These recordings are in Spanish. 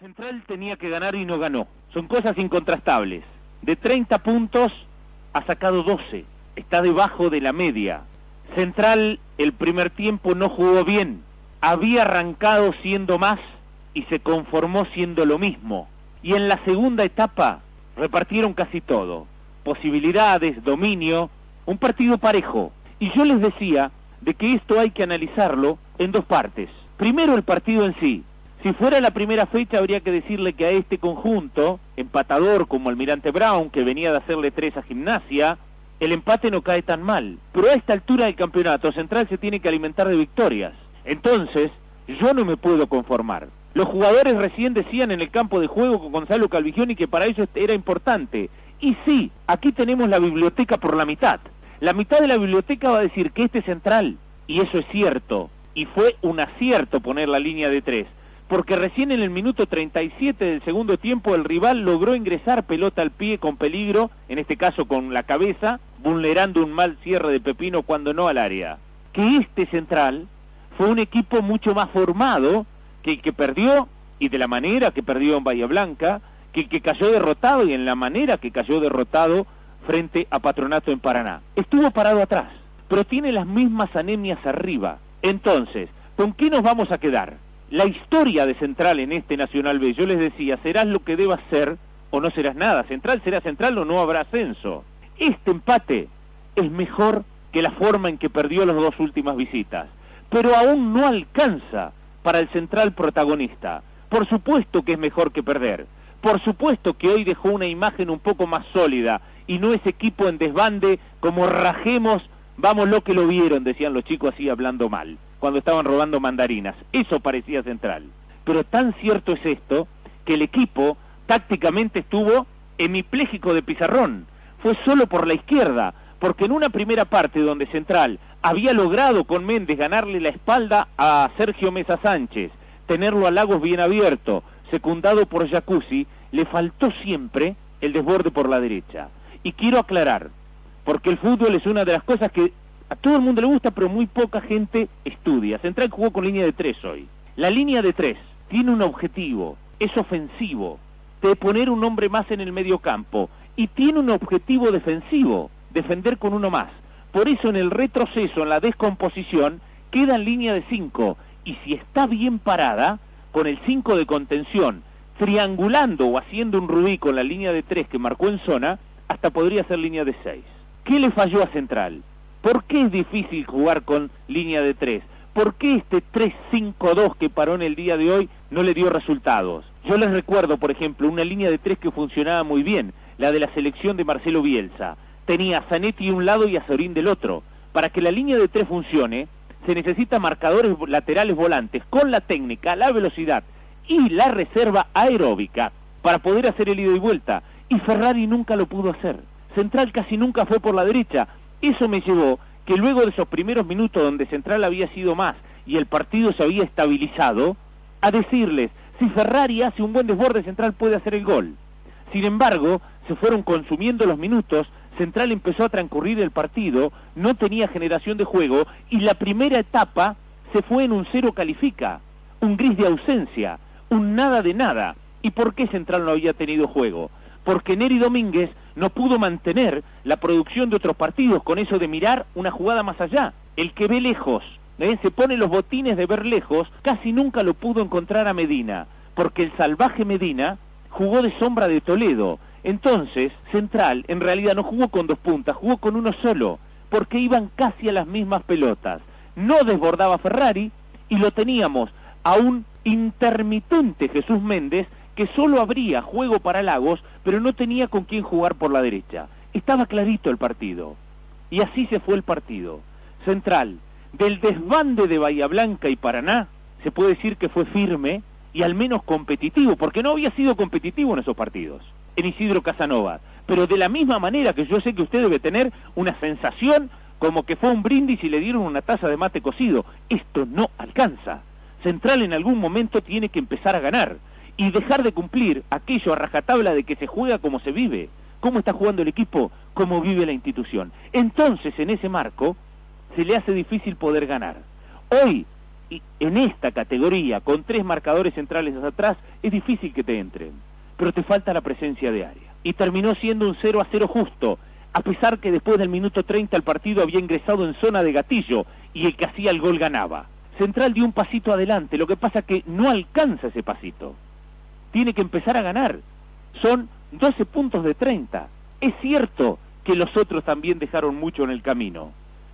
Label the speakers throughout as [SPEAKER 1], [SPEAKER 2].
[SPEAKER 1] Central tenía que ganar y no ganó. Son cosas incontrastables. De 30 puntos ha sacado 12. Está debajo de la media. Central el primer tiempo no jugó bien. Había arrancado siendo más y se conformó siendo lo mismo. Y en la segunda etapa repartieron casi todo. Posibilidades, dominio, un partido parejo. Y yo les decía de que esto hay que analizarlo en dos partes. Primero el partido en sí. Si fuera la primera fecha habría que decirle que a este conjunto, empatador como Almirante Brown, que venía de hacerle 3 a Gimnasia, el empate no cae tan mal. Pero a esta altura del campeonato, Central se tiene que alimentar de victorias. Entonces, yo no me puedo conformar. Los jugadores recién decían en el campo de juego con Gonzalo Calvigioni que para ellos era importante. Y sí, aquí tenemos la biblioteca por la mitad. La mitad de la biblioteca va a decir que este Central, y eso es cierto, y fue un acierto poner la línea de 3. Porque recién en el minuto 37 del segundo tiempo el rival logró ingresar pelota al pie con peligro, en este caso con la cabeza, vulnerando un mal cierre de Pepino cuando no al área. Que este Central fue un equipo mucho más formado que el que perdió, y de la manera que perdió en Bahía Blanca, que el que cayó derrotado y en la manera que cayó derrotado frente a Patronato en Paraná. Estuvo parado atrás, pero tiene las mismas anemias arriba. Entonces, ¿con qué nos vamos a quedar? La historia de Central en este Nacional B, yo les decía, serás lo que debas ser o no serás nada. Central será Central o no habrá ascenso. Este empate es mejor que la forma en que perdió las dos últimas visitas, pero aún no alcanza para el Central protagonista. Por supuesto que es mejor que perder. Por supuesto que hoy dejó una imagen un poco más sólida y no ese equipo en desbande como rajemos, vamos lo que lo vieron, decían los chicos así hablando mal, cuando estaban robando mandarinas. Eso parecía Central. Pero tan cierto es esto, que el equipo tácticamente estuvo hemipléjico de pizarrón. Fue solo por la izquierda, porque en una primera parte donde Central había logrado con Méndez ganarle la espalda a Sergio Mesa Sánchez, tenerlo a Lagos bien abierto, secundado por Jacuzzi, le faltó siempre el desborde por la derecha. Y quiero aclarar, porque el fútbol es una de las cosas que a todo el mundo le gusta, pero muy poca gente estudia. Central jugó con línea de 3 hoy. La línea de 3 tiene un objetivo, es ofensivo, de poner un hombre más en el medio campo, y tiene un objetivo defensivo, defender con uno más. Por eso en el retroceso, en la descomposición, queda en línea de 5, y si está bien parada, con el 5 de contención, triangulando o haciendo un rubí con la línea de 3 que marcó en zona, hasta podría ser línea de 6. ¿Qué le falló a Central? ¿Por qué es difícil jugar con línea de 3? ¿Por qué este 3-5-2 que paró en el día de hoy no le dio resultados? Yo les recuerdo, por ejemplo, una línea de 3 que funcionaba muy bien, la de la selección de Marcelo Bielsa. Tenía a Zanetti de un lado y a Sorín del otro. Para que la línea de 3 funcione, se necesita marcadores laterales volantes con la técnica, la velocidad y la reserva aeróbica para poder hacer el ida y vuelta. Y Ferrari nunca lo pudo hacer. Central casi nunca fue por la derecha. Eso me llevó que luego de esos primeros minutos donde Central había sido más y el partido se había estabilizado, a decirles, si Ferrari hace un buen desborde, Central puede hacer el gol. Sin embargo, se fueron consumiendo los minutos, Central empezó a transcurrir el partido, no tenía generación de juego, y la primera etapa se fue en un 0 califica, un gris de ausencia, un nada de nada. ¿Y por qué Central no había tenido juego? Porque Neri Domínguez no pudo mantener la producción de otros partidos con eso de mirar una jugada más allá. El que ve lejos, se pone los botines de ver lejos, casi nunca lo pudo encontrar a Medina, porque el salvaje Medina jugó de sombra de Toledo. Entonces, Central en realidad no jugó con 2 puntas, jugó con uno solo, porque iban casi a las mismas pelotas. No desbordaba Ferrari y lo teníamos a un intermitente Jesús Méndez que solo abría juego para Lagos, pero no tenía con quién jugar por la derecha. Estaba clarito el partido. Y así se fue el partido. Central, del desbande de Bahía Blanca y Paraná, se puede decir que fue firme y al menos competitivo, porque no había sido competitivo en esos partidos, en Isidro Casanova. Pero de la misma manera que yo sé que usted debe tener una sensación como que fue un brindis y le dieron una taza de mate cocido. Esto no alcanza. Central en algún momento tiene que empezar a ganar y dejar de cumplir aquello a rajatabla de que se juega como se vive. ¿Cómo está jugando el equipo? ¿Cómo vive la institución? Entonces, en ese marco, se le hace difícil poder ganar. Hoy, y en esta categoría, con 3 marcadores centrales atrás, es difícil que te entren, pero te falta la presencia de área. Y terminó siendo un 0-0 justo, a pesar que después del minuto 30 el partido había ingresado en zona de gatillo y el que hacía el gol ganaba. Central dio un pasito adelante, lo que pasa que no alcanza ese pasito. Tiene que empezar a ganar. Son 12 puntos de 30. Es cierto que los otros también dejaron mucho en el camino,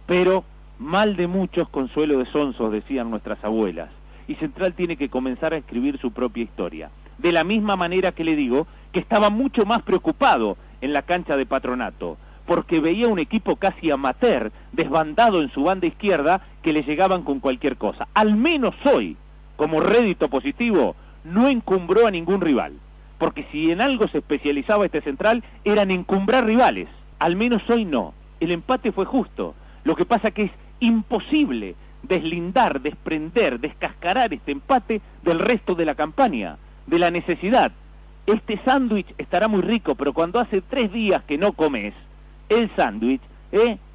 [SPEAKER 1] pero mal de muchos, consuelo de sonsos, decían nuestras abuelas. Y Central tiene que comenzar a escribir su propia historia. De la misma manera que le digo que estaba mucho más preocupado en la cancha de Patronato, porque veía un equipo casi amateur, desbandado en su banda izquierda, que le llegaban con cualquier cosa. Al menos hoy, como rédito positivo, no encumbró a ningún rival, porque si en algo se especializaba este Central, era en encumbrar rivales. Al menos hoy no. El empate fue justo. Lo que pasa que es imposible deslindar, desprender, descascarar este empate del resto de la campaña, de la necesidad. Este sándwich estará muy rico, pero cuando hace 3 días que no comes, el sándwich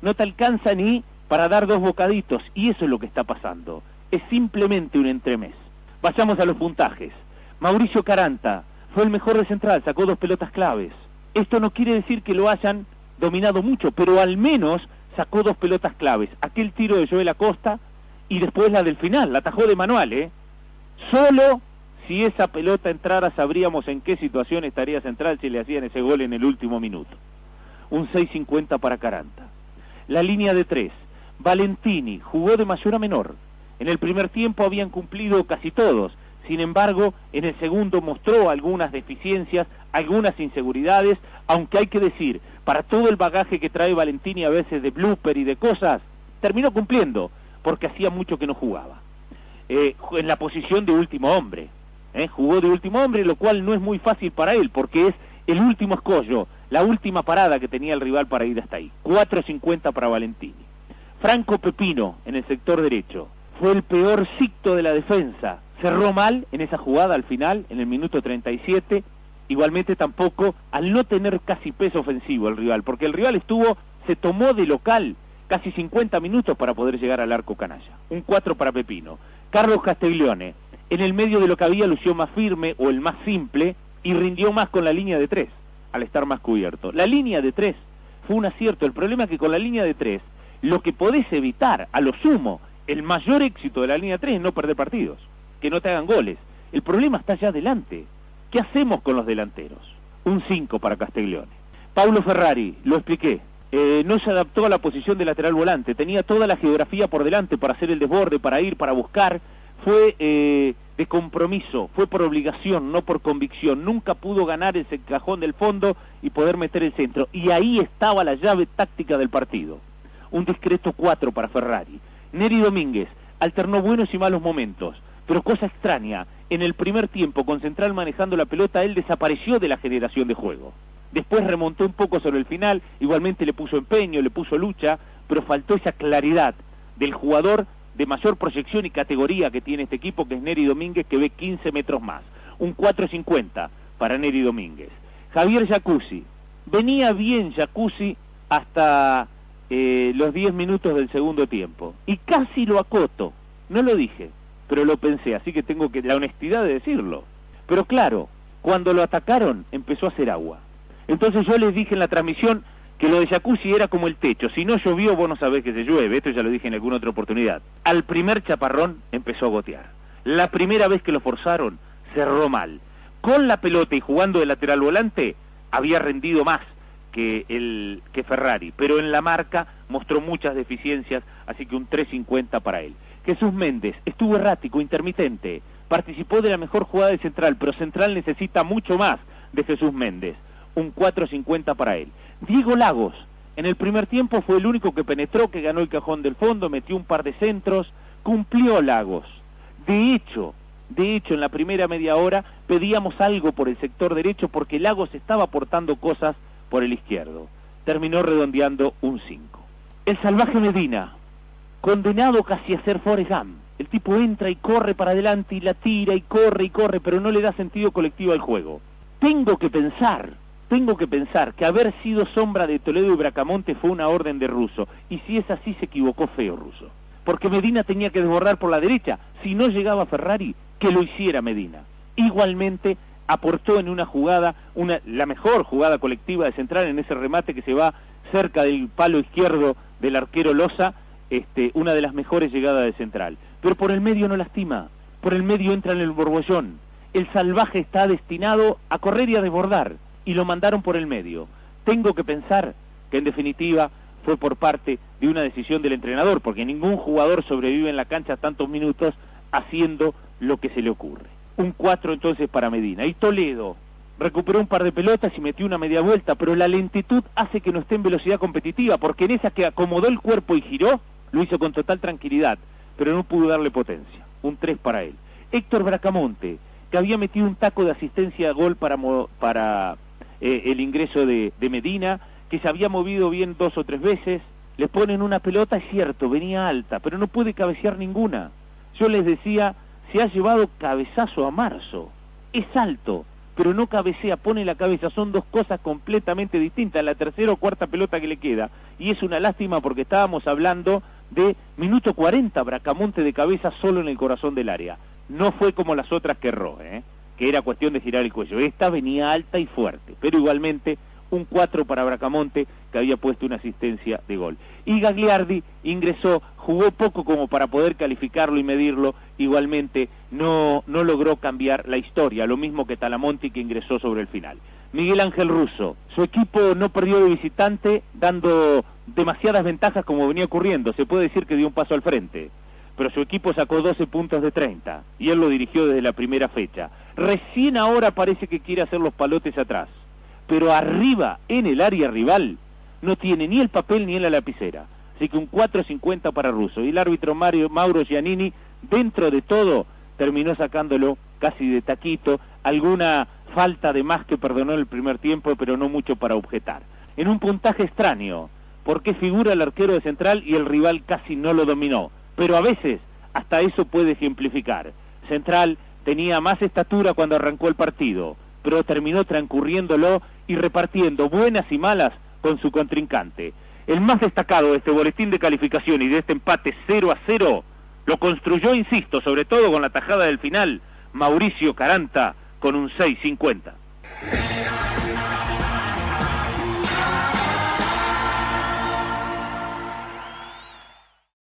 [SPEAKER 1] no te alcanza ni para dar 2 bocaditos, y eso es lo que está pasando. Es simplemente un entremés. Vayamos a los puntajes. Mauricio Caranta fue el mejor de Central, sacó 2 pelotas claves. Esto no quiere decir que lo hayan dominado mucho, pero al menos sacó 2 pelotas claves. Aquel tiro de Joel Acosta y después la del final, la atajó de manual, Solo si esa pelota entrara sabríamos en qué situación estaría Central si le hacían ese gol en el último minuto. Un 6.50 para Caranta. La línea de 3. Valentini jugó de mayor a menor. En el primer tiempo habían cumplido casi todos. Sin embargo, en el segundo mostró algunas deficiencias, algunas inseguridades, aunque hay que decir, para todo el bagaje que trae Valentini a veces de blooper y de cosas, terminó cumpliendo, porque hacía mucho que no jugaba. En la posición de último hombre. Jugó de último hombre, lo cual no es muy fácil para él, porque es el último escollo, la última parada que tenía el rival para ir hasta ahí. 4.50 para Valentini. Franco Pepino, en el sector derecho, fue el peor cicto de la defensa. Cerró mal en esa jugada al final, en el minuto 37, igualmente tampoco al no tener casi peso ofensivo el rival, porque el rival se tomó de local casi 50 minutos para poder llegar al arco canalla. Un 4 para Pepino. Carlos Castiglione, en el medio de lo que había, lució más firme o el más simple y rindió más con la línea de 3, al estar más cubierto. La línea de 3 fue un acierto. El problema es que con la línea de 3, lo que podés evitar, a lo sumo, el mayor éxito de la línea 3 es no perder partidos, que no te hagan goles. El problema está allá adelante. ¿Qué hacemos con los delanteros? Un 5 para Castiglione. Paulo Ferrari, lo expliqué, no se adaptó a la posición de lateral volante, tenía toda la geografía por delante para hacer el desborde, para ir, para buscar, fue de compromiso, fue por obligación, no por convicción, nunca pudo ganar ese cajón del fondo y poder meter el centro, y ahí estaba la llave táctica del partido. Un discreto 4 para Ferrari. Neri Domínguez alternó buenos y malos momentos, pero cosa extraña, en el primer tiempo con Central manejando la pelota, él desapareció de la generación de juego. Después remontó un poco sobre el final, igualmente le puso empeño, le puso lucha, pero faltó esa claridad del jugador de mayor proyección y categoría que tiene este equipo, que es Neri Domínguez, que ve 15 metros más. Un 4.50 para Neri Domínguez. Javier Jacuzzi. Venía bien Jacuzzi hasta los 10 minutos del segundo tiempo. Y casi lo acoto. No lo dije, pero lo pensé, así que tengo la honestidad de decirlo. Pero claro, cuando lo atacaron, empezó a hacer agua. Entonces yo les dije en la transmisión que lo de Jacuzzi era como el techo. Si no llovió, vos no sabés que se llueve. Esto ya lo dije en alguna otra oportunidad. Al primer chaparrón empezó a gotear. La primera vez que lo forzaron, cerró mal. Con la pelota y jugando de lateral volante, había rendido más que Ferrari. Pero en la marca mostró muchas deficiencias, así que un 3.50 para él. Jesús Méndez estuvo errático, intermitente. Participó de la mejor jugada de Central, pero Central necesita mucho más de Jesús Méndez. Un 4.50 para él. Diego Lagos, en el primer tiempo fue el único que penetró, que ganó el cajón del fondo, metió un par de centros, cumplió Lagos. De hecho, en la primera media hora pedíamos algo por el sector derecho porque Lagos estaba aportando cosas por el izquierdo. Terminó redondeando un 5. El salvaje Medina, condenado casi a ser Forrest Gump. El tipo entra y corre para adelante y la tira y corre, pero no le da sentido colectivo al juego. Tengo que pensar que haber sido sombra de Toledo y Bracamonte fue una orden de Russo, y si es así se equivocó feo Russo, porque Medina tenía que desbordar por la derecha. Si no llegaba Ferrari, que lo hiciera Medina. Igualmente aportó en una jugada, la mejor jugada colectiva de Central, en ese remate que se va cerca del palo izquierdo del arquero Loza, una de las mejores llegadas de Central. Pero por el medio no lastima, por el medio entra en el borbollón. El salvaje está destinado a correr y a desbordar, y lo mandaron por el medio. Tengo que pensar que en definitiva fue por parte de una decisión del entrenador, porque ningún jugador sobrevive en la cancha tantos minutos haciendo lo que se le ocurre. Un 4 entonces para Medina. Y Toledo recuperó un par de pelotas y metió una media vuelta, pero la lentitud hace que no esté en velocidad competitiva, porque en esa que acomodó el cuerpo y giró, lo hizo con total tranquilidad, pero no pudo darle potencia. Un 3 para él. Héctor Bracamonte, que había metido un taco de asistencia a gol para el ingreso de Medina, que se había movido bien 2 o 3 veces, le ponen una pelota, es cierto, venía alta, pero no puede cabecear ninguna. Yo les decía, se ha llevado cabezazo a Marzo, es alto, pero no cabecea, pone la cabeza, son dos cosas completamente distintas, la tercera o cuarta pelota que le queda, y es una lástima porque estábamos hablando de minuto 40, Bracamonte de cabeza solo en el corazón del área. No fue como las otras que erró, que era cuestión de girar el cuello. Esta venía alta y fuerte, pero igualmente un 4 para Bracamonte, que había puesto una asistencia de gol. Y Gagliardi ingresó, jugó poco como para poder calificarlo y medirlo, igualmente no logró cambiar la historia, lo mismo que Talamonti, que ingresó sobre el final. Miguel Ángel Russo, su equipo no perdió de visitante, dando demasiadas ventajas como venía ocurriendo, se puede decir que dio un paso al frente, pero su equipo sacó 12 puntos de 30, y él lo dirigió desde la primera fecha. Recién ahora parece que quiere hacer los palotes atrás, pero arriba, en el área rival, no tiene ni el papel ni la lapicera. Así que un 4.50 para Russo. Y el árbitro Mauro Giannini, dentro de todo, terminó sacándolo casi de taquito. Alguna falta de más que perdonó en el primer tiempo, pero no mucho para objetar. En un puntaje extraño, porque figura el arquero de Central y el rival casi no lo dominó. Pero a veces, hasta eso puede ejemplificar. Central tenía más estatura cuando arrancó el partido, pero terminó transcurriéndolo y repartiendo buenas y malas con su contrincante. El más destacado de este boletín de calificación y de este empate 0-0 lo construyó, insisto, sobre todo con la tajada del final, Mauricio Caranta, con un 6.50.